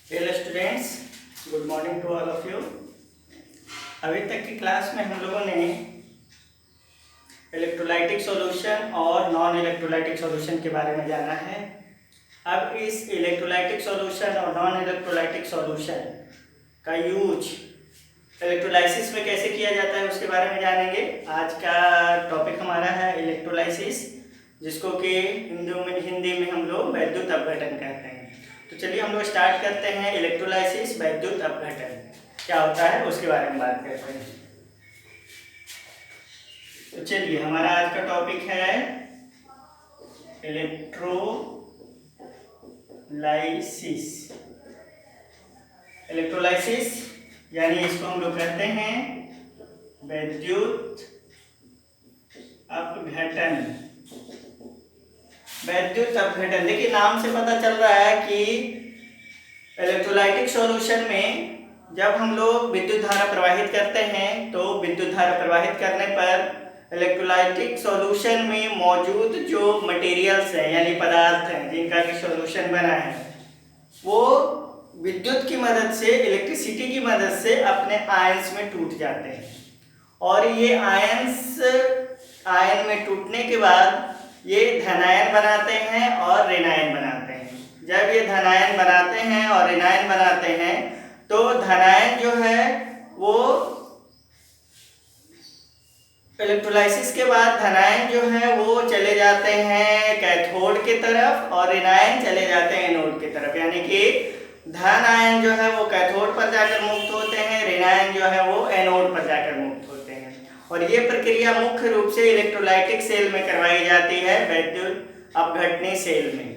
Hello students, good morning to all of you. अभी तक की क्लास में हम लोगों ने इलेक्ट्रोलाइटिक सॉल्यूशन और नॉन इलेक्ट्रोलाइटिक सॉल्यूशन के बारे में जाना है। अब इस इलेक्ट्रोलाइटिक सॉल्यूशन और नॉन इलेक्ट्रोलाइटिक सॉल्यूशन का यूज इलेक्ट्रोलाइसिस में कैसे किया जाता है उसके बारे में जानेंगे। आज का टॉपिक हमारा है इलेक्ट्रोलाइसिस, जिसको कि हिंदी में हम लोग वैद्युत अपघटन कहते हैं। तो चलिए हम लोग स्टार्ट करते हैं। इलेक्ट्रोलाइसिस वैद्युत अपघटन क्या होता है उसके बारे में बात करते हैं। तो चलिए हमारा आज का टॉपिक है इलेक्ट्रोलाइसिस। इलेक्ट्रोलाइसिस यानी इसको हम लोग कहते हैं वैद्युत अपघटन। वैद्युत अपघटन, देखिए नाम से पता चल रहा है कि इलेक्ट्रोलाइटिक सॉल्यूशन में जब हम लोग विद्युत धारा प्रवाहित करते हैं तो विद्युत धारा प्रवाहित करने पर इलेक्ट्रोलाइटिक सॉल्यूशन में मौजूद जो मटेरियल्स हैं यानी पदार्थ हैं जिनका कि सॉल्यूशन बना है, वो विद्युत की मदद से, इलेक्ट्रिसिटी की मदद से अपने आयंस में टूट जाते हैं। और ये आयन में टूटने के बाद ये धनायन बनाते हैं और ऋणायन बनाते हैं। जब ये धनायन बनाते हैं और ऋणायन बनाते हैं तो धनायन जो है वो इलेक्ट्रोलाइसिस के बाद धनायन जो है वो चले जाते हैं कैथोड की तरफ और ऋणायन चले जाते हैं एनोड की तरफ। यानी कि धन आयन जो है वो कैथोड पर जाकर मुक्त होते हैं, ऋणायन जो है वो एनोड पर जाकर मुक्त होते हैं। और ये प्रक्रिया मुख्य रूप से इलेक्ट्रोलाइटिक सेल में करवाई जाती है, वैद्युत अपघटनी सेल में।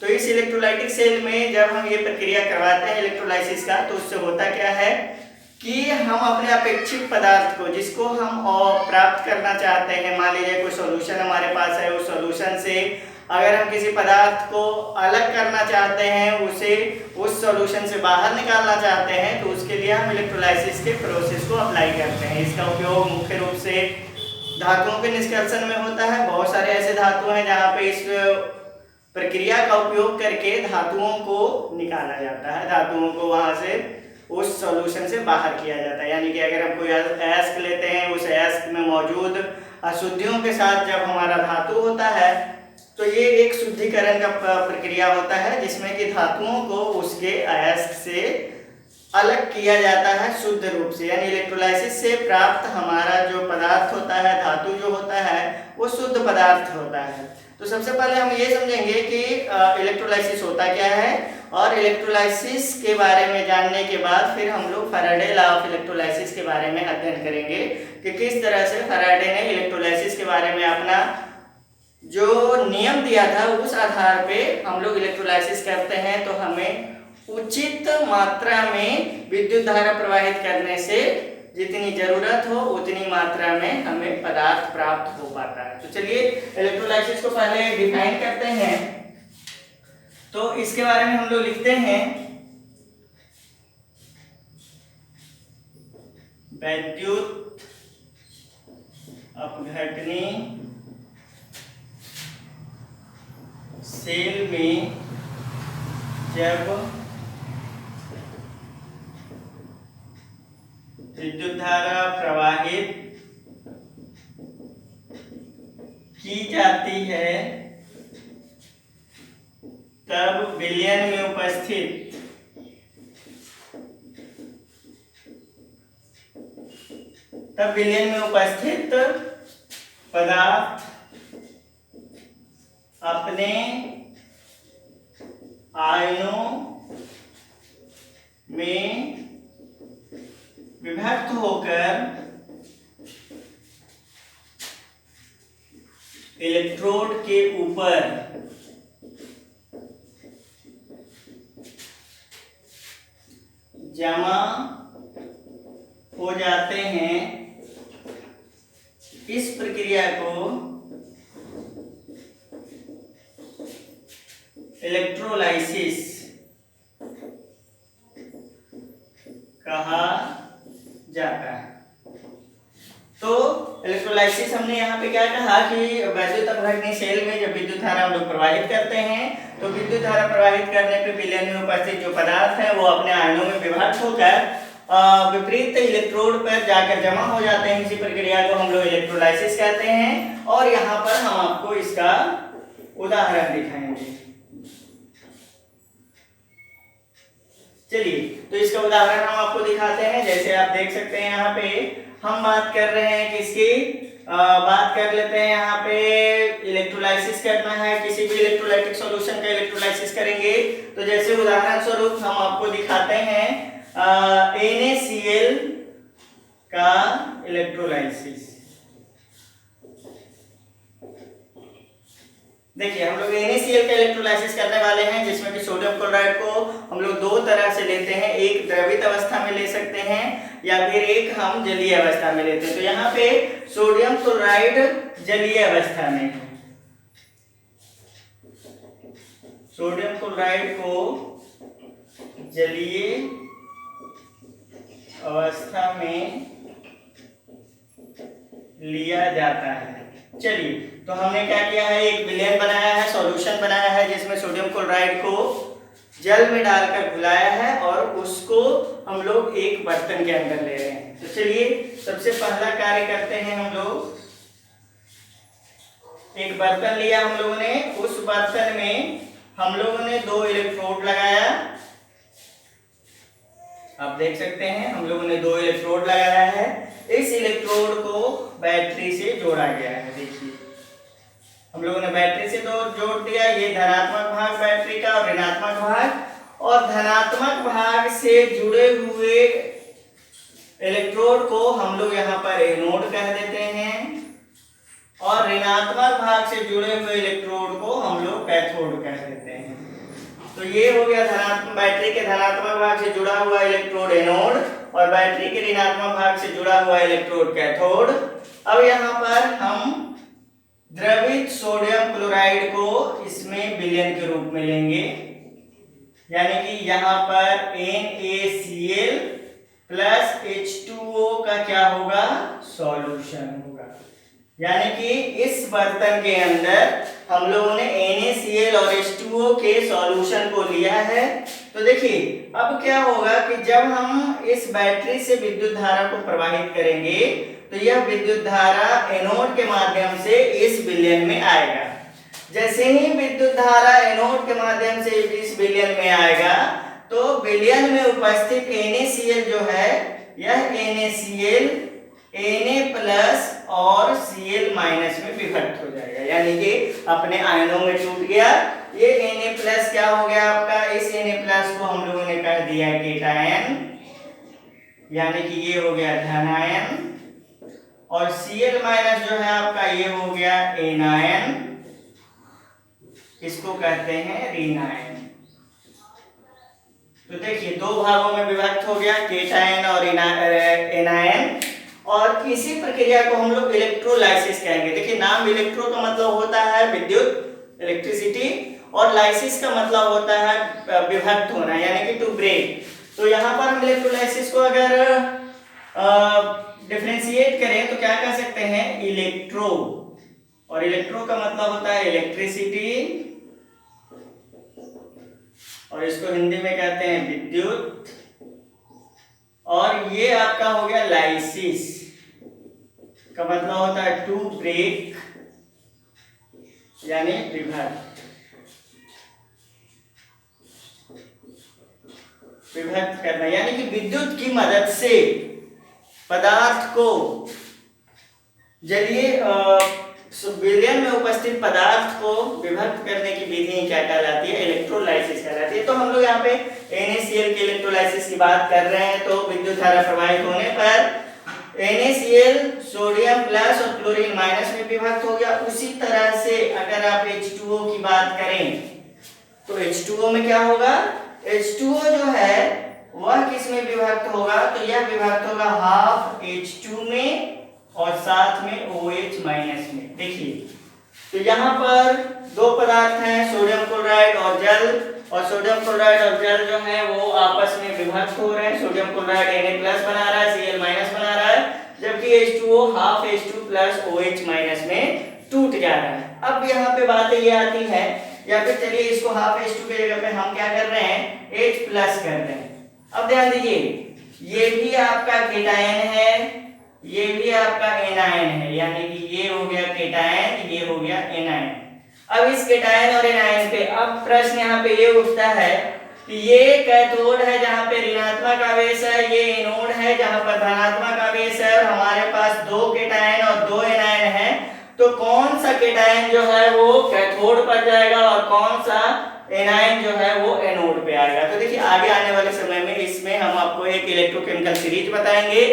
तो इस इलेक्ट्रोलाइटिक सेल में जब हम ये प्रक्रिया करवाते हैं इलेक्ट्रोलाइसिस का, तो उससे होता क्या है कि हम अपने अपेक्षित पदार्थ को, जिसको हम प्राप्त करना चाहते हैं, मान लीजिए कोई सॉल्यूशन हमारे पास है, उस सॉल्यूशन से अगर हम किसी पदार्थ को अलग करना चाहते हैं, उसे उस सॉल्यूशन से बाहर निकालना चाहते हैं, तो उसके लिए हम इलेक्ट्रोलाइसिस के प्रोसेस को अप्लाई करते हैं। इसका उपयोग मुख्य रूप से धातुओं के निष्कर्षण में होता है। बहुत सारे ऐसे धातु हैं जहाँ पे इस प्रक्रिया का उपयोग करके धातुओं को निकाला जाता है, धातुओं को वहां से उस सॉल्यूशन से बाहर किया जाता है। यानी कि अगर हम कोई अयस्क लेते हैं, उस अयस्क में मौजूद अशुद्धियों के साथ जब हमारा धातु होता है तो ये एक शुद्धिकरण का प्रक्रिया होता है, जिसमें कि धातुओं को उसके अयस्क से अलग किया जाता है शुद्ध रूप से। यानी इलेक्ट्रोलाइसिस से प्राप्त हमारा जो पदार्थ होता है, धातु जो होता है, वो शुद्ध पदार्थ होता है। तो सबसे पहले हम ये समझेंगे कि इलेक्ट्रोलाइसिस होता क्या है, और इलेक्ट्रोलाइसिस के बारे में जानने के बाद फिर हम लोग फैराडे लॉ ऑफ इलेक्ट्रोलाइसिस के बारे में अध्ययन करेंगे कि किस तरह से फैराडे ने इलेक्ट्रोलाइसिस के बारे में अपना जो नियम दिया था उस आधार पे हम लोग इलेक्ट्रोलाइसिस करते हैं, तो हमें उचित मात्रा में विद्युत धारा प्रवाहित करने से जितनी जरूरत हो उतनी मात्रा में हमें पदार्थ प्राप्त हो पाता है। तो चलिए इलेक्ट्रोलाइसिस को पहले डिफाइन करते हैं। तो इसके बारे में हम लोग लिखते हैं वैद्युत अपघटनी सेल में जब विद्युत धारा प्रवाहित की जाती है तब विलयन में उपस्थित पदार्थ अपने आयनों में विभक्त होकर इलेक्ट्रोड के ऊपर जमा हो जाते हैं। इस प्रक्रिया को इलेक्ट्रोलाइसिस कहा जाता है। तो इलेक्ट्रोलाइसिस हमने यहाँ पे क्या कहा था कि वैद्युत अपघटनी सेल में जब विद्युत धारा हम लोग प्रवाहित करते हैं तो विद्युत धारा प्रवाहित करने पे विलयन में उपस्थित जो पदार्थ है वो अपने आयनों में विभक्त होकर विपरीत इलेक्ट्रोड पर जाकर जमा हो जाते हैं। इसी प्रक्रिया को हम लोग इलेक्ट्रोलाइसिस कहते हैं और यहाँ पर हम आपको इसका उदाहरण दिखाएंगे। चलिए तो इसका उदाहरण हम आपको दिखाते हैं। जैसे आप देख सकते हैं यहाँ पे हम बात कर रहे हैं किसकी बात कर लेते हैं। यहाँ पे इलेक्ट्रोलाइसिस करना है, किसी भी इलेक्ट्रोलाइटिक सॉल्यूशन का इलेक्ट्रोलाइसिस करेंगे तो जैसे उदाहरण स्वरूप हम आपको दिखाते हैं NaCl का इलेक्ट्रोलाइसिस। देखिए हम लोग NaCl का इलेक्ट्रोलाइसिस करने वाले हैं जिसमें कि सोडियम क्लोराइड को हम लोग दो तरह से लेते हैं, एक द्रवित अवस्था में ले सकते हैं या फिर एक हम जलीय अवस्था में लेते हैं। तो यहाँ पे सोडियम क्लोराइड जलीय अवस्था में है। सोडियम क्लोराइड को जलीय अवस्था में लिया जाता है। चलिए तो हमने क्या किया है, एक विलयन बनाया है, सॉल्यूशन बनाया है जिसमें सोडियम क्लोराइड को जल में डालकर घुलाया है और उसको हम लोग एक बर्तन के अंदर ले रहे हैं। तो चलिए सबसे पहला कार्य करते हैं, हम लोग एक बर्तन लिया हम लोगों ने, उस बर्तन में हम लोगों ने दो इलेक्ट्रोड लगाया। आप देख सकते हैं हम लोगों ने दो इलेक्ट्रोड लगाया है। इस इलेक्ट्रोड को बैटरी से जोड़ा गया है। देखिए हम लोगों ने बैटरी से जोड़ दिया, ये धनात्मक भाग बैटरी का और ऋणात्मक भाग, और धनात्मक भाग से जुड़े हुए इलेक्ट्रोड को हम लोग यहाँ पर एनोड कह देते हैं और ऋणात्मक भाग से जुड़े हुए इलेक्ट्रोड को हम लोग कैथोड कह देते हैं। तो ये हो गया धनात्मक, बैटरी के धनात्मक भाग से जुड़ा हुआ इलेक्ट्रोड एनोड और बैटरी के ऋणात्मक भाग से जुड़ा हुआ इलेक्ट्रोड कैथोड। अब यहाँ पर हम द्रवित सोडियम क्लोराइड को इसमें विलयन के रूप में लेंगे, यानी कि यहाँ पर NaCl प्लस H2O का क्या होगा, सॉल्यूशन होगा। यानी कि इस बर्तन के अंदर हम लोगों ने NaCl और H2O के सॉल्यूशन को लिया है। तो देखिए अब क्या होगा कि जब हम इस बैटरी से विद्युत धारा को प्रवाहित करेंगे तो यह विद्युत धारा एनोड के माध्यम से इस विलयन में आएगा। जैसे ही विद्युत धारा एनोड के माध्यम से इस विलयन में आएगा तो विलयन में उपस्थित NaCl जो है यह NaCl Na प्लस और Cl माइनस में विभक्त हो जाएगा, यानी कि अपने आयनों में टूट गया। ये Na प्लस क्या हो गया आपका, इस Na प्लस को हम लोगों ने कर दिया केटायन, यानी कि ये हो गया धनायन, और Cl माइनस जो है आपका ये हो गया एनायन, इसको कहते हैं ऋणायन। तो देखिए दो भागों में विभक्त हो गया, केटायन और एनायन। और इसी प्रक्रिया को हम लोग इलेक्ट्रोलाइसिस कहेंगे। देखिए नाम इलेक्ट्रो का मतलब होता है विद्युत, इलेक्ट्रिसिटी, और लाइसिस का मतलब होता है विभक्त होना, यानी कि टू ब्रेक। तो यहाँ पर हम इलेक्ट्रोलाइसिस को अगर डिफरेंशिएट करें तो क्या कह सकते हैं, इलेक्ट्रो, और इलेक्ट्रो का मतलब होता है इलेक्ट्रिसिटी, और इसको हिंदी में कहते हैं विद्युत, और ये आपका हो गया लाइसिस का मतलब होता है टू ब्रेक, यानी विभक्त, विभक्त करना, यानी कि विद्युत की मदद से पदार्थ को जलीय विलयन में उपस्थित पदार्थ को विभक्त करने की विधि क्या कहलाती है, इलेक्ट्रोलाइसिस कहलाती है। तो हम लोग यहाँ पे NaCl के इलेक्ट्रोलाइसिस की बात कर रहे हैं। तो विद्युत धारा प्रवाहित होने पर NaCl सोडियम प्लस और क्लोरीन माइनस में विभक्त हो गया। उसी तरह से अगर आप H2O की बात करें तो H2O में क्या होगा, H2O जो है वह किस में विभक्त होगा, तो यह विभक्त होगा हाफ H2 में और साथ में OH माइनस में। देखिए तो यहाँ पर दो पदार्थ हैं, सोडियम क्लोराइड और जल, और सोडियम क्लोराइड और जल जो है वो आपस में विभक्त हो रहे हैं। सोडियम क्लोराइड Na प्लस बना रहा है, Cl माइनस बना रहा है, जबकि H2O half H2 plus OH minus में टूट जा रहा है। अब यहाँ पे बात ये आती है, या फिर चलिए इसको हाफ H2 की जगह पे हम क्या कर रहे हैं, H प्लस कर रहे हैं। अब ध्यान दीजिए, ये भी आपका केटायन है, ये भी आपका एनायन है, यानी कि ये हो गया केटायन, ये हो गया एनायन। अब इस केटायन और एनायन पे अब प्रश्न यहाँ पे ये उठता है कि ये कैथोड है जहाँ पे ऋणात्मक आवेश है, ये एनोड है जहाँ पर धनात्मक आवेश है, और हमारे पास दो केटायन और दो एनायन है, तो कौन सा केटायन जो है वो कैथोड पर जाएगा और कौन सा एनायन जो है वो एनोड पे आएगा। तो देखिए आगे आने वाले समय में इसमें हम आपको एक इलेक्ट्रोकेमिकल सीरीज बताएंगे।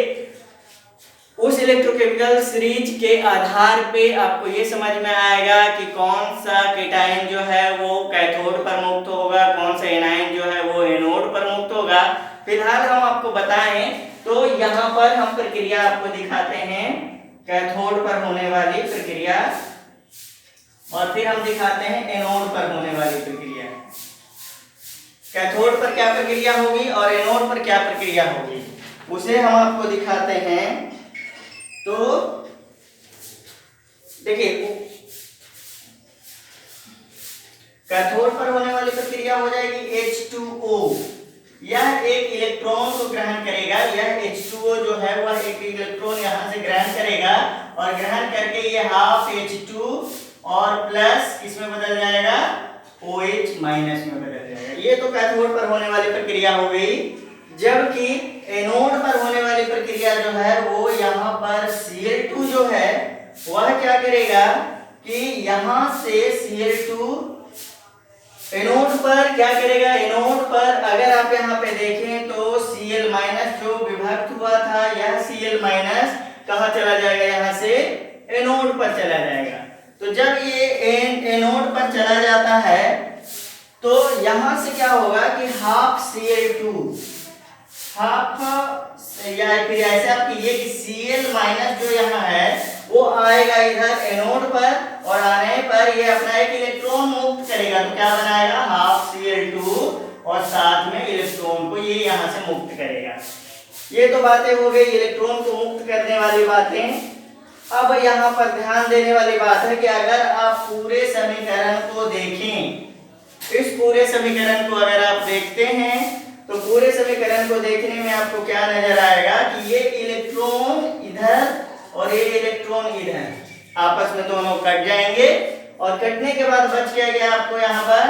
उस इलेक्ट्रोकेमिकल सीरीज के आधार पे आपको ये समझ में आएगा कि कौन सा केटायन जो है वो कैथोड पर मुक्त होगा, कौन सा एनायन जो है वो एनोड पर मुक्त होगा। फिलहाल हम आपको बताएं तो यहाँ पर हम प्रक्रिया आपको दिखाते हैं, कैथोड पर होने वाली प्रक्रिया, और फिर हम दिखाते हैं एनोड पर होने वाली प्रक्रिया। कैथोड पर क्या प्रक्रिया होगी और एनोड पर क्या प्रक्रिया होगी, उसे हम आपको दिखाते हैं। तो देखिए, कैथोड पर होने वाली प्रक्रिया हो जाएगी H2O। यह एक इलेक्ट्रॉन को ग्रहण करेगा, यह H2O जो है वह एक इलेक्ट्रॉन यहां से ग्रहण करेगा, और ग्रहण करके ये हाफ H2 और प्लस इसमें बदल जाएगा, OH माइनस में बदल जाएगा। ये तो कैथोड पर होने वाली प्रक्रिया हो गई। जबकि एनोड पर होने वाली प्रक्रिया जो है वो यहाँ पर Cl2 जो है वह क्या करेगा कि यहाँ से Cl2 एनोड पर क्या करेगा, एनोड पर अगर आप यहाँ पे देखें तो Cl माइनस जो विभक्त हुआ था, यह Cl माइनस कहाँ चला जाएगा, यहाँ से एनोड पर चला जाएगा। तो जब ये एनोड पर चला जाता है तो यहाँ से क्या होगा कि हाफ Cl2, हाफ, या फिर ऐसे आप कीजिए कि Cl माइनस जो यहाँ है वो आएगा इधर एनोड पर, और आने पर ये अपना एक इलेक्ट्रॉन मुक्त करेगा। तो क्या बनाएगा, हाफ Cl2, और साथ में इलेक्ट्रॉन को ये यहाँ से मुक्त करेगा। ये तो बातें हो गई इलेक्ट्रॉन को मुक्त करने वाली बातें। अब यहाँ पर ध्यान देने वाली बात है कि अगर आप पूरे समीकरण को देखें, इस पूरे समीकरण को अगर आप देखते हैं तो पूरे समीकरण को देखने में आपको क्या नजर आएगा कि ये इलेक्ट्रॉन इधर और ये इलेक्ट्रॉन इधर आपस में दोनों कट जाएंगे, और कटने के बाद बच क्या गया आपको यहाँ पर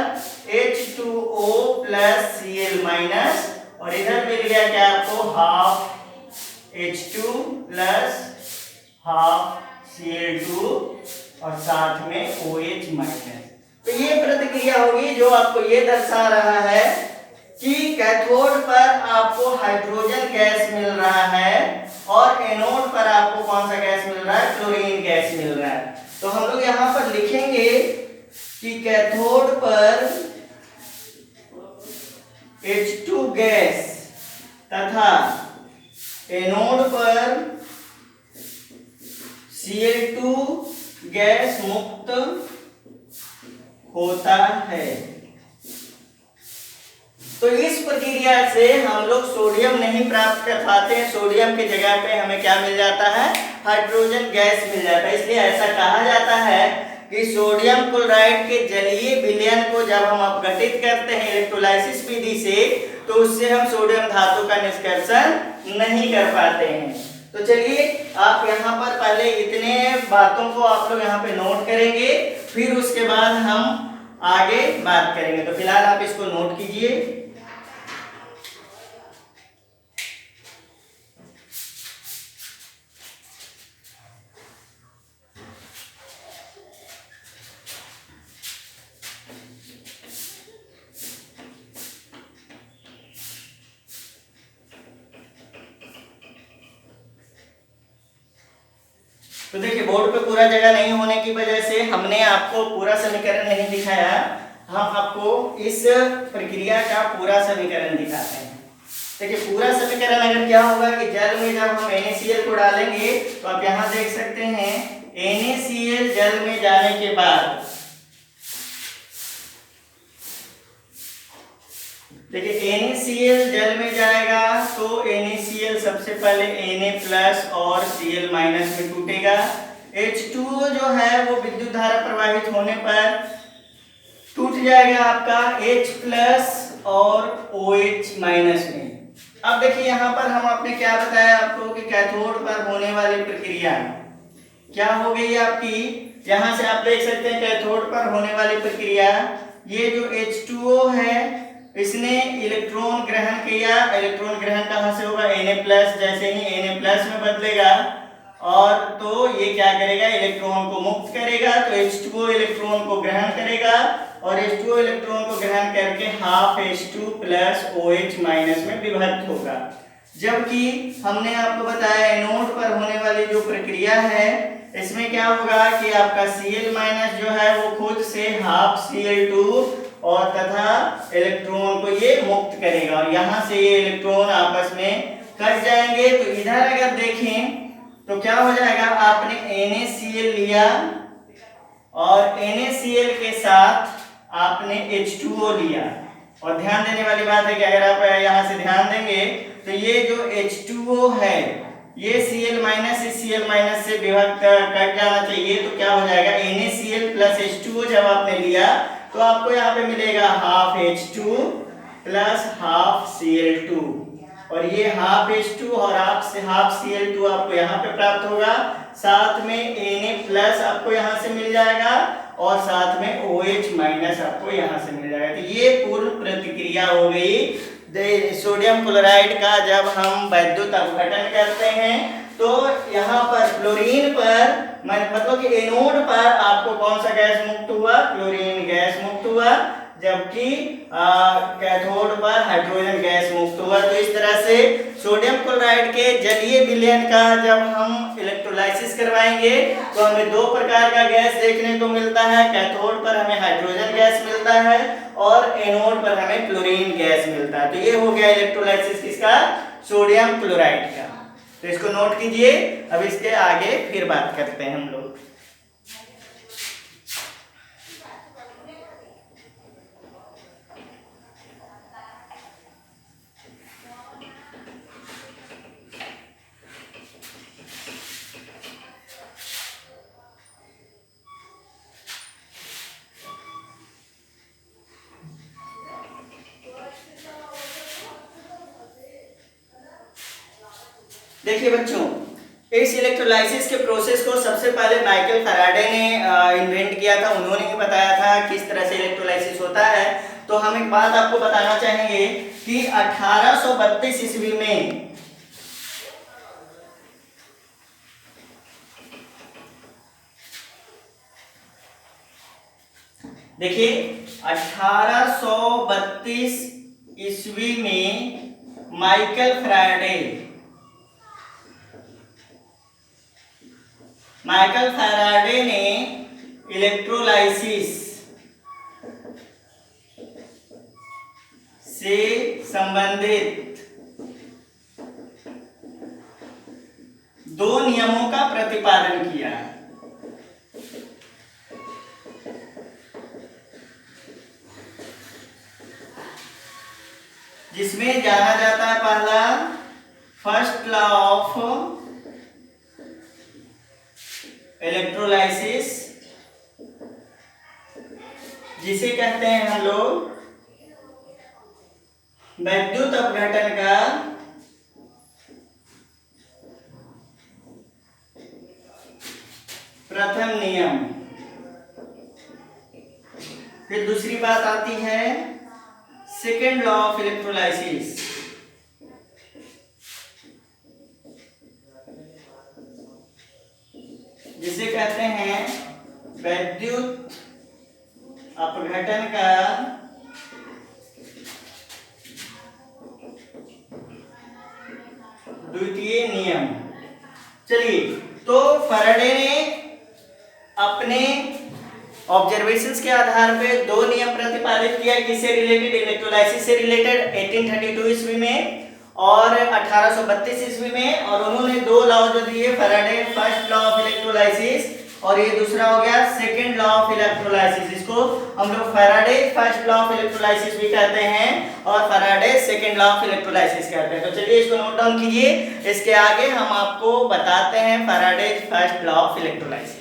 H2O प्लस Cl माइनस, और इधर मिल गया क्या आपको half H2 plus half Cl2 और साथ में OH माइनस। तो ये प्रतिक्रिया होगी जो आपको ये दर्शा रहा है कि कैथोड पर आपको हाइड्रोजन गैस मिल रहा है और एनोड पर आपको कौन सा गैस मिल रहा है, क्लोरीन गैस मिल रहा है। तो हम लोग यहाँ पर लिखेंगे कि कैथोड पर H2 गैस तथा एनोड पर Cl2 गैस मुक्त होता है। तो इस प्रक्रिया से हम लोग सोडियम नहीं प्राप्त कर पाते हैं, सोडियम की जगह पे हमें क्या मिल जाता है, हाइड्रोजन गैस मिल जाता है। इसलिए ऐसा कहा जाता है कि सोडियम क्लोराइड के जलीय विलयन को जब हम अपघटित करते हैं इलेक्ट्रोलाइसिस विधि से, तो उससे हम सोडियम धातु का निष्कर्षण नहीं कर पाते हैं। तो चलिए आप यहाँ पर पहले इतने बातों को आप लोग यहाँ पे नोट करेंगे, फिर उसके बाद हम आगे बात करेंगे। तो फिलहाल आप इसको नोट कीजिए। तो देखिए बोर्ड पे पूरा जगह नहीं होने की वजह से हमने आपको पूरा समीकरण नहीं दिखाया, हम आपको इस प्रक्रिया का पूरा समीकरण दिखाते हैं। देखिए पूरा समीकरण अगर क्या होगा कि जल में जब हम NaCl को डालेंगे तो आप यहाँ देख सकते हैं NaCl जल में जाने के बाद, देखिए NaCl जल में जाएगा तो NaCl सबसे पहले Na प्लस और Cl माइनस में टूटेगा। H2O जो है वो विद्युत धारा प्रवाहित होने पर टूट जाएगा आपका H प्लस और OH माइनस में। अब देखिए यहाँ पर हम आपने क्या बताया आपको कि कैथोड पर होने वाली प्रक्रिया क्या हो गई आपकी। यहाँ से आप देख सकते हैं कैथोड पर होने वाली प्रक्रिया, ये जो H2O है इसने इलेक्ट्रॉन ग्रहण किया। इलेक्ट्रॉन ग्रहण कहाँ से होगा, Na+, जैसे ही Na+ में बदलेगा और तो ये क्या करेगा, इलेक्ट्रॉन को मुक्त करेगा। तो H2O इलेक्ट्रॉन को ग्रहण करेगा और H2O इलेक्ट्रॉन को ग्रहण करके half H2 plus OH minus में विभक्त होगा। जबकि हमने आपको बताया एनोड पर होने वाली जो प्रक्रिया है इसमें क्या होगा कि आपका Cl माइनस जो है वो खुद से हाफ Cl2 और तथा इलेक्ट्रॉन को ये मुक्त करेगा और यहाँ से ये इलेक्ट्रॉन आपस में कट जाएंगे। तो इधर अगर देखें तो क्या हो जाएगा, आपने NaCl लिया और NaCl के साथ आपने H2O लिया। और ध्यान देने वाली बात है कि अगर आप यहाँ से ध्यान देंगे तो ये जो H2O है ये Cl माइनस इस Cl माइनस से विभक्त कट जाना चाहिए। तो क्या हो जाएगा, NaCl प्लस H2O जब आपने लिया तो आपको यहाँ पे मिलेगा half H2 plus half Cl2 और ये हाफ H2 और हाफ Cl2 आपको यहाँ पे प्राप्त होगा। साथ में Na+ आपको यहाँ से मिल जाएगा और साथ में OH माइनस आपको यहाँ से मिल जाएगा। तो ये पूर्ण प्रतिक्रिया हो गई सोडियम क्लोराइड का। जब हम वैद्युत अपघटन करते हैं तो यहाँ पर फ्लोरीन पर मतलब कि एनोड पर आपको कौन सा गैस मुक्त हुआ, क्लोरीन गैस मुक्त हुआ, जबकि कैथोड पर हाइड्रोजन गैस मुक्त हुआ। तो इस तरह से सोडियम क्लोराइड के जलीय विलयन का जब हम इलेक्ट्रोलाइसिस करवाएंगे तो हमें दो प्रकार का गैस देखने को मिलता है। कैथोड पर हमें हाइड्रोजन गैस मिलता है और एनोड पर हमें क्लोरीन गैस मिलता है। तो ये हो गया इलेक्ट्रोलाइसिस किसका, सोडियम क्लोराइड का। तो इसको नोट कीजिए। अब इसके आगे फिर बात करते हैं हम लोग। देखिए बच्चों, इस इलेक्ट्रोलाइसिस के प्रोसेस को सबसे पहले माइकल फैराडे ने इन्वेंट किया था। उन्होंने ही बताया था किस तरह से इलेक्ट्रोलाइसिस होता है। तो हम एक बात आपको बताना चाहेंगे कि 1832 ईस्वी में देखिए 1832 ईस्वी में माइकल फैराडे ने इलेक्ट्रोलाइसिस से संबंधित दो नियमों का प्रतिपादन किया। जिसमें जाना जाता है पहला फर्स्ट लॉ ऑफ इलेक्ट्रोलाइसिस, जिसे कहते हैं हम लोग वैद्युत अपघटन का प्रथम नियम। फिर दूसरी बात आती है सेकेंड लॉ ऑफ इलेक्ट्रोलाइसिस, जिसे कहते हैं वैद्युत अपघटन का द्वितीय नियम। चलिए, तो फैराडे ने अपने ऑब्जर्वेशंस के आधार पे दो नियम प्रतिपादित किया, किससे रिलेटेड, इलेक्ट्रोलाइसिस से रिलेटेड 1832 ईस्वी में और 1832 ईस्वी में। और उन्होंने दो लॉ जो दिए Faraday, first law of electrolysis और ये दूसरा हो गया सेकंड लॉ ऑफ इलेक्ट्रोलाइसिस। इसको हम लोग Faraday first law of electrolysis भी कहते हैं और Faraday second law of electrolysis कहते हैं। तो चलिए इसको नोट डाउन कीजिए, इसके आगे हम आपको बताते हैं Faraday first law of electrolysis.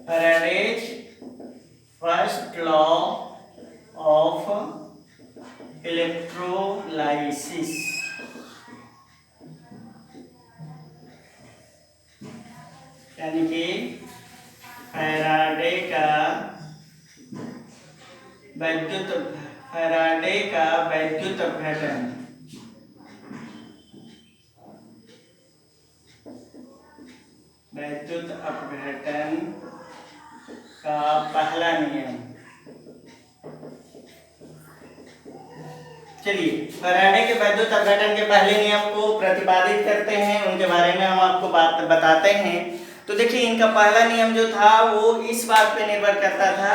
Faraday's first law of electrolysis। यानी कि फैराडे का वैद्युत अपघटन। वैद्युत अपघटन का पहला नियम। चलिए फैराडे के वैद्युत अपघटन के पहले नियम को प्रतिपादित करते हैं, उनके बारे में हम आपको बात बताते हैं। तो देखिए इनका पहला नियम जो था वो इस बात पे निर्भर करता था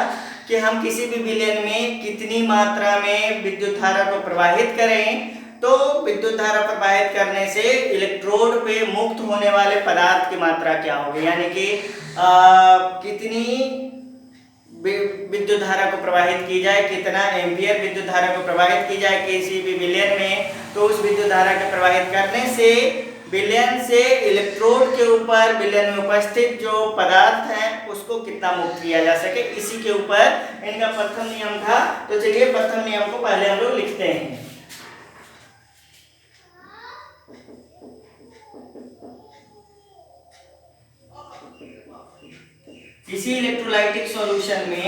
कि हम किसी भी विलयन में कितनी मात्रा में विद्युत धारा को प्रवाहित करें। तो विद्युत धारा प्रवाहित करने से इलेक्ट्रोड पे मुक्त होने वाले पदार्थ की मात्रा क्या होगी, यानी कि कितनी विद्युत धारा को प्रवाहित की जाए, कितना एम्पियर विद्युत धारा को प्रवाहित की जाए किसी भी विलयन में, तो उस विद्युत धारा के प्रवाहित करने से विलयन से इलेक्ट्रोड के ऊपर विलयन में उपस्थित जो पदार्थ है उसको कितना मुक्त किया जा सके, इसी के ऊपर इनका प्रथम नियम था। तो चलिए प्रथम नियम को पहले हम लोग लिखते हैं। किसी इलेक्ट्रोलाइटिक सॉल्यूशन में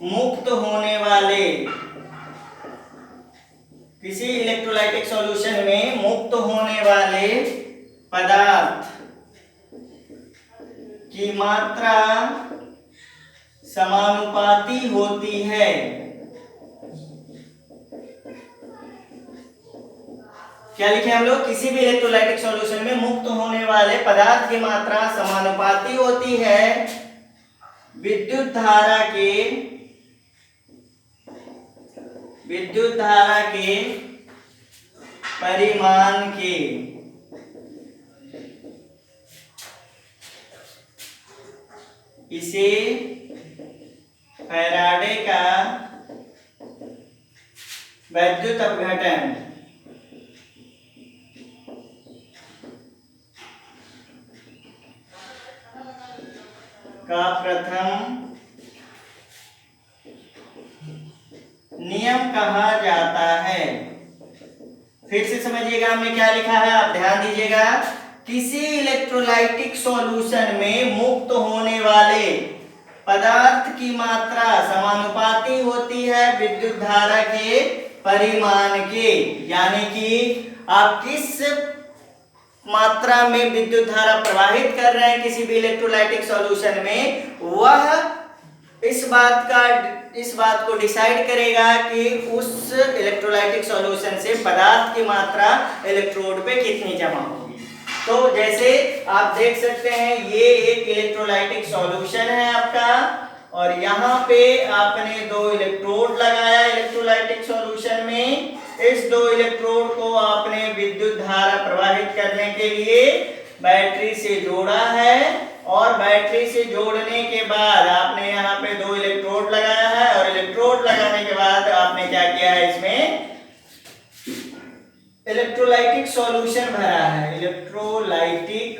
मुक्त होने वाले, किसी इलेक्ट्रोलाइटिक सॉल्यूशन में मुक्त होने वाले पदार्थ की मात्रा समानुपाती होती है। क्या लिखे हम लोग, किसी भी इलेक्ट्रोलाइटिक सॉल्यूशन में मुक्त होने वाले पदार्थ की मात्रा समानुपाती होती है विद्युत धारा के परिमाण के। इसे फैराडे का वैद्युत अपघटन का प्रथम नियम कहा जाता है। फिर से समझिएगा हमने क्या लिखा है, आप ध्यान दीजिएगा। किसी इलेक्ट्रोलाइटिक सॉल्यूशन में मुक्त होने वाले पदार्थ की मात्रा समानुपाती होती है विद्युत धारा के परिमाण के, यानी कि आप किस मात्रा में विद्युत धारा प्रवाहित कर रहे हैं किसी भी इलेक्ट्रोलाइटिक सॉल्यूशन में, वह इस बात को डिसाइड करेगा कि उस इलेक्ट्रोलाइटिक सॉल्यूशन से पदार्थ की मात्रा इलेक्ट्रोड पे कितनी जमा होगी। तो जैसे आप देख सकते हैं ये एक इलेक्ट्रोलाइटिक सॉल्यूशन है आपका, और यहाँ पे आपने दो इलेक्ट्रोड लगाया इलेक्ट्रोलाइटिक सॉल्यूशन में। इस दो इलेक्ट्रोड को आपने विद्युत धारा प्रवाहित करने के लिए बैटरी से जोड़ा है, और बैटरी से जोड़ने के बाद आपने यहाँ पे दो इलेक्ट्रोड लगाया है, और इलेक्ट्रोड लगाने के बाद आपने क्या किया है, इसमें इलेक्ट्रोलाइटिक सॉल्यूशन भरा है, इलेक्ट्रोलाइटिक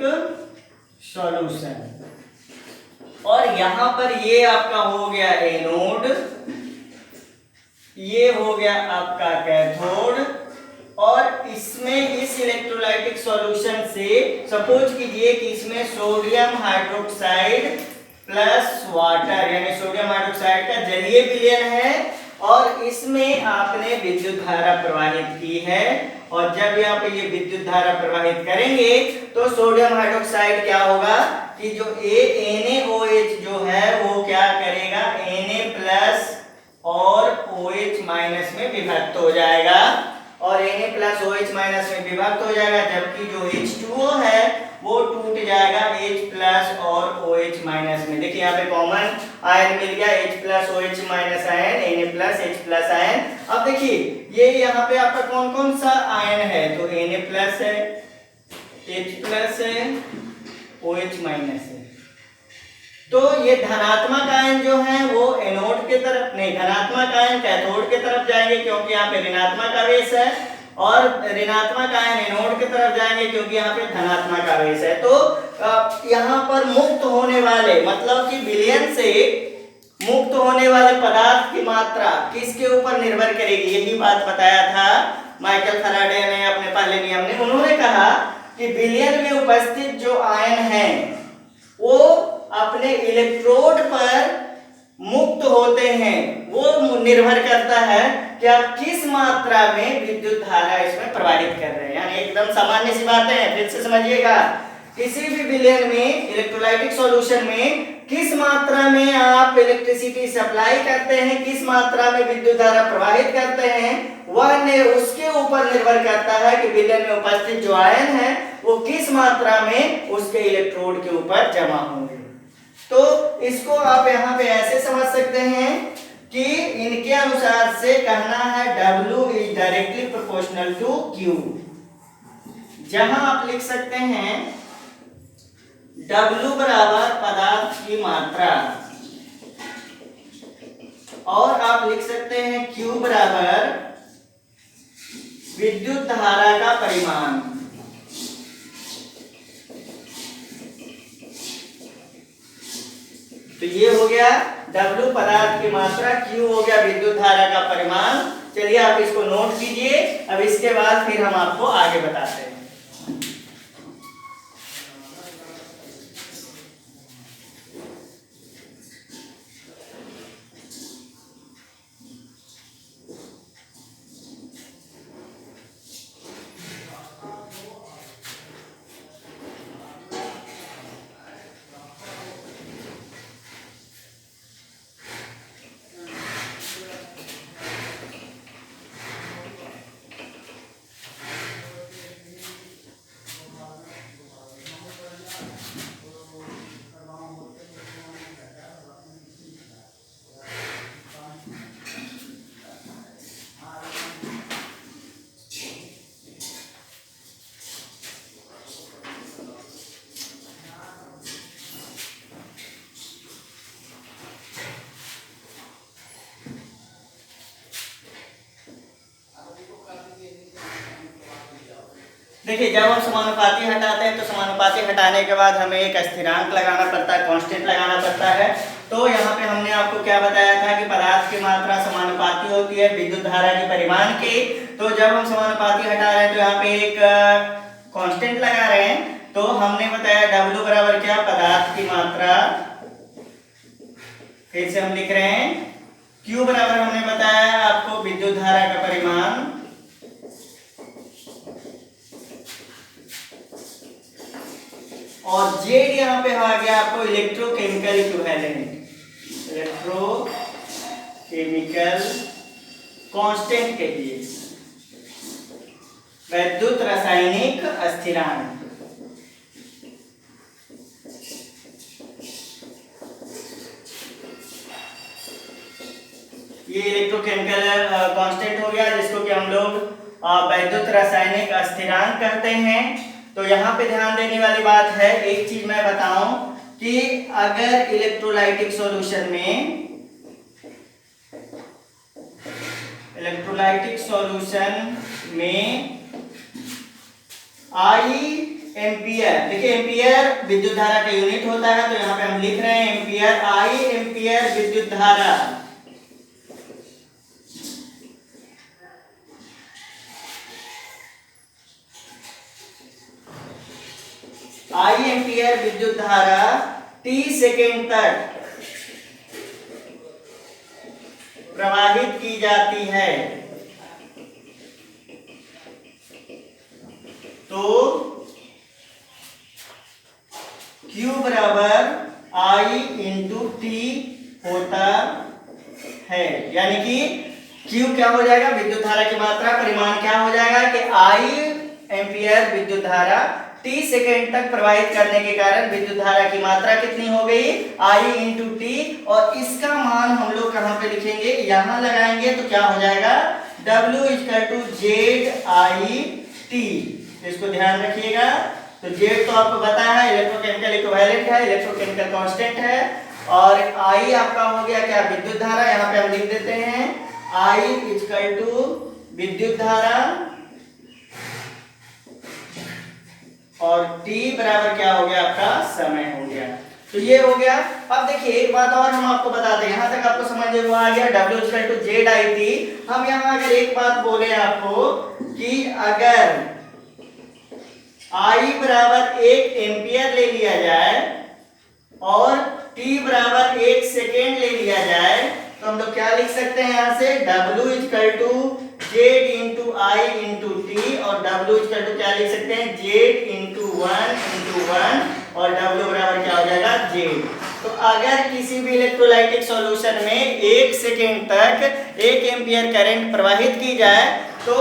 सॉल्यूशन। और यहाँ पर ये आपका हो गया एनोड, ये हो गया आपका कैथोड, और इसमें इस इलेक्ट्रोलाइटिक सॉल्यूशन से सपोज कीजिए कि इसमें सोडियम हाइड्रोक्साइड प्लस वाटर, यानी सोडियम हाइड्रोक्साइड का जलीय विलयन है और इसमें आपने विद्युत धारा प्रवाहित की है। और जब यहाँ पे ये विद्युत धारा प्रवाहित करेंगे तो सोडियम हाइड्रोक्साइड क्या होगा कि जो NaOH जो है वो क्या करेगा, Na+ और OH- में विभक्त हो जाएगा, और Na+OH- में विभक्त हो जाएगा, जबकि जो H2O है वो टूट जाएगा H+ और OH- में। देखिए यहाँ पे कॉमन आयन मिल गया, H+OH- आयन, Na+H+ आयन। अब देखिए ये यहाँ पे आपका कौन कौन सा आयन है, तो Na+ है, H+ है, OH- है। तो ये धनात्मक आयन जो है वो एनोड के तरफ नहीं, धनात्मक आयन कैथोड के तरफ जाएंगे क्योंकि यहाँ पे ऋणात्मक आवेश है, और ऋणात्मक आयन एनोड की तरफ जाएंगे क्योंकि यहाँ पे धनात्मक आवेश है। तो यहाँ पर मुक्त होने वाले मतलब कि विलयन से मुक्त होने वाले पदार्थ की मात्रा किसके ऊपर निर्भर करेगी, यही बात बताया था माइकल फैराडे ने अपने पहले नियम में। उन्होंने कहा कि विलयन में उपस्थित जो आयन है वो अपने इलेक्ट्रोड पर मुक्त होते हैं, वो निर्भर करता है कि आप किस मात्रा में विद्युत धारा इसमें प्रवाहित कर रहे हैं। यानी एकदम सामान्य सी बातें हैं, फिर से समझिएगा। किसी भी विलयन में इलेक्ट्रोलाइटिक सॉल्यूशन में किस मात्रा में आप इलेक्ट्रिसिटी सप्लाई करते हैं, किस मात्रा में विद्युत धारा प्रवाहित करते हैं, वह उसके ऊपर निर्भर करता है कि विलयन में उपस्थित जो आयन है वो किस मात्रा में उसके इलेक्ट्रोड के ऊपर जमा होंगे। तो इसको आप यहाँ पे ऐसे समझ सकते हैं कि इनके अनुसार से कहना है W is directly proportional to Q, जहां आप लिख सकते हैं W बराबर पदार्थ की मात्रा, और आप लिख सकते हैं Q बराबर विद्युत धारा का परिमाण। तो ये हो गया W पदार्थ की मात्रा, Q हो गया विद्युत धारा का परिमाण। चलिए आप इसको नोट कीजिए, अब इसके बाद फिर हम आपको आगे बताते हैं। देखिए जब हम समानुपाती हटाते हैं तो समानुपाती हटाने के बाद हमें एक स्थिरांक लगाना पड़ता है, कांस्टेंट लगाना पड़ता है। तो यहाँ पे हमने आपको क्या बताया था कि पदार्थ की मात्रा समानुपाती होती है विद्युत धारा के परिमाण की। तो जब हम समानुपाती हटा रहे हैं तो यहाँ पे एक कांस्टेंट लगा रहे हैं। तो हमने बताया W बराबर क्या, पदार्थ की मात्रा, फिर से हम लिख रहे हैं Q बराबर हमने बताया आपको विद्युत धारा का परिमाण, और Z यहाँ पे आ गया आपको इलेक्ट्रोकेमिकल इक्विवेलेंट, इलेक्ट्रोकेमिकल कांस्टेंट कहिए, वैद्युत रासायनिक स्थिरांक। ये इलेक्ट्रोकेमिकल कांस्टेंट हो गया जिसको कि हम लोग वैद्युत रासायनिक स्थिरांक कहते हैं। तो यहाँ पे ध्यान देने वाली बात है, एक चीज मैं बताऊं कि अगर इलेक्ट्रोलाइटिक सॉल्यूशन में I एम्पियर, देखिए एम्पियर विद्युत धारा का यूनिट होता है, तो यहाँ पे हम लिख रहे हैं एम्पियर, I एम्पियर विद्युत धारा I एम्पियर विद्युत धारा t सेकेंड तक प्रवाहित की जाती है। तो Q बराबर I इंटू टी होता है, यानी कि Q क्या हो जाएगा, विद्युत धारा की मात्रा परिमाण क्या हो जाएगा कि I एम्पियर विद्युत धारा t सेकेंड तक प्रवाहित करने के कारण विद्युत धारा की मात्रा कितनी हो गई, I इंटू टी। और इसका मान हम लोग कहाँ पे लिखेंगे, यहां लगाएंगे तो क्या हो जाएगा W equal to Z I T. इसको ध्यान रखिएगा। तो जेड तो आपको पता है इलेक्ट्रोकेमिकल इक्विवेलेंट है, इलेक्ट्रोकेमिकल कांस्टेंट है, और आई आपका हो गया क्या, विद्युत धारा। यहाँ पे हम लिख देते हैं आई इक्वल टू विद्युत धारा, और टी बराबर क्या हो गया आपका समय हो गया। तो ये हो गया। अब देखिए एक बात और हम आपको बताते हैं, यहां तक आपको समझ में आ गया W equal to Z I T. हम यहाँ अगर एक बात बोले आपको कि अगर I बराबर 1 एम्पियर ले लिया जाए और T बराबर 1 सेकेंड ले लिया जाए, तो हम लोग क्या लिख सकते हैं यहाँ से W equal to Z into I into T, और W इक्वल टू क्या लिख सकते हैं जेड इंटू वन, और W बराबर क्या हो जाएगा जेड। तो अगर किसी भी इलेक्ट्रोलाइटिक सॉल्यूशन में 1 सेकेंड तक 1 एम्पियर करंट प्रवाहित की जाए तो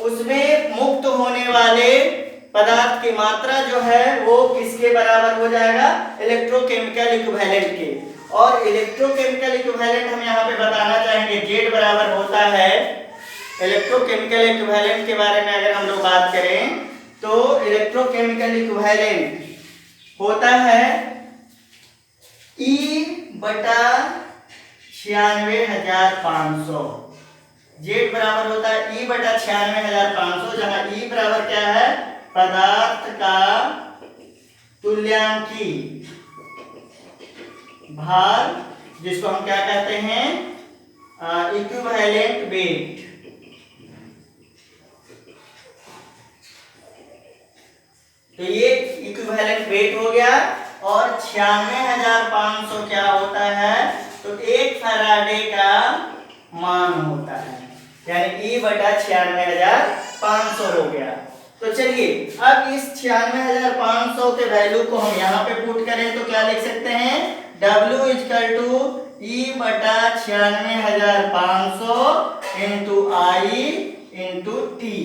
उसमें मुक्त होने वाले पदार्थ की मात्रा जो है वो किसके बराबर हो जाएगा, इलेक्ट्रोकेमिकल इक्विवेलेंट के। और इलेक्ट्रोकेमिकल इक्विवेलेंट हम यहाँ पे बताना चाहेंगे जेड बराबर होता है, इलेक्ट्रोकेमिकल इक्विवेलेंट के बारे में अगर हम लोग बात करें तो इलेक्ट्रोकेमिकल इक्विवेलेंट होता है E बटा 96,500। जेड बराबर होता है E बटा 96,500, जहां E बराबर क्या है, पदार्थ का तुल्यांकी भार, जिसको हम क्या कहते हैं इक्विवेलेंट वेट। तो ये इक्विवेलेंट वेट हो गया। और 96,500 क्या होता है, तो 1 फैराडे का मान होता है, यानी E बटा 96,500 हो गया। तो चलिए अब इस 96,500 के वैल्यू को हम यहाँ पे पुट करें तो क्या लिख सकते हैं, W इक्वल टू E बटा 96,500 इंटू आई इंटू टी।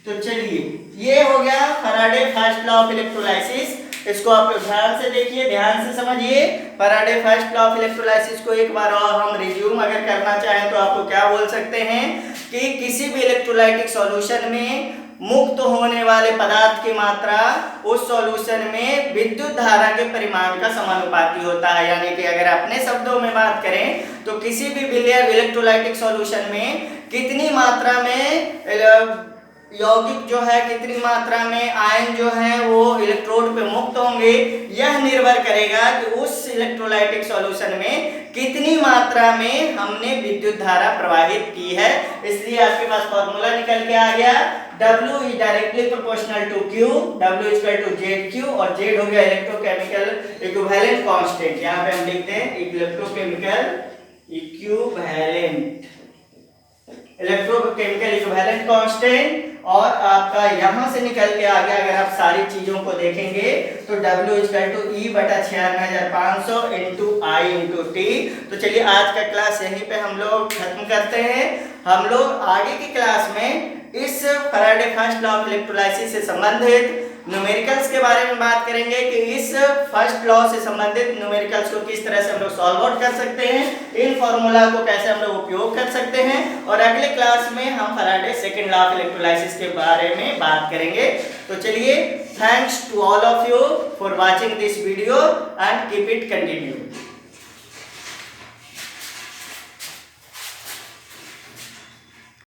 तो चलिए ये हो गया Faraday first law of electrolysis. इसको आप ध्यान से देखिए, ध्यान से समझिए। Faraday first law of electrolysis को एक बार और हम रिज्यूम अगर करना चाहें तो आपको क्या बोल सकते हैं कि किसी भी इलेक्ट्रोलाइटिक सॉल्यूशन में मुक्त होने वाले पदार्थ की मात्रा उस सॉल्यूशन में विद्युत धारा के परिमाण का समानुपाती होता है। यानी कि अगर अपने शब्दों में बात करें तो किसी भी बिलियर इलेक्ट्रोलाइटिक सॉल्यूशन में कितनी मात्रा में यौगिक जो है, कितनी मात्रा में आयन जो है वो इलेक्ट्रोड पे मुक्त होंगे, यह निर्भर करेगा कि उस इलेक्ट्रोलाइटिक सॉल्यूशन में कितनी मात्रा में हमने विद्युत धारा प्रवाहित की है। इसलिए आपके पास फॉर्मूला निकल के आ गया, W is directly proportional to Q, W is equal to ZQ, और Z हो गया इलेक्ट्रोकेमिकल इक्विवेलेंट कांस्टेंट। यहाँ पे हम लिखते हैं electrochemical equivalent, electrochemical equivalent constant. और आपका यहां से निकल के आ गया, अगर आप सारी चीजों को देखेंगे तो W इक्वल टू E बटा 96,500 इंटू आई इंटू टी। तो चलिए आज का क्लास यहीं पे हम लोग खत्म करते हैं। हम लोग आगे की क्लास में इस Faraday first law of electrolysis से संबंधित न्यूमेरिकल्स के बारे में बात करेंगे कि इस फर्स्ट लॉ से संबंधित न्यूमेरिकल्स को किस तरह से हम लोग सॉल्व आउट कर सकते हैं, इन फॉर्मूला को कैसे हम लोग उपयोग कर सकते हैं। और अगले क्लास में हम Faraday second law of electrolysis के बारे में बात करेंगे। तो चलिए, thanks to all of you for watching this video and keep it continue.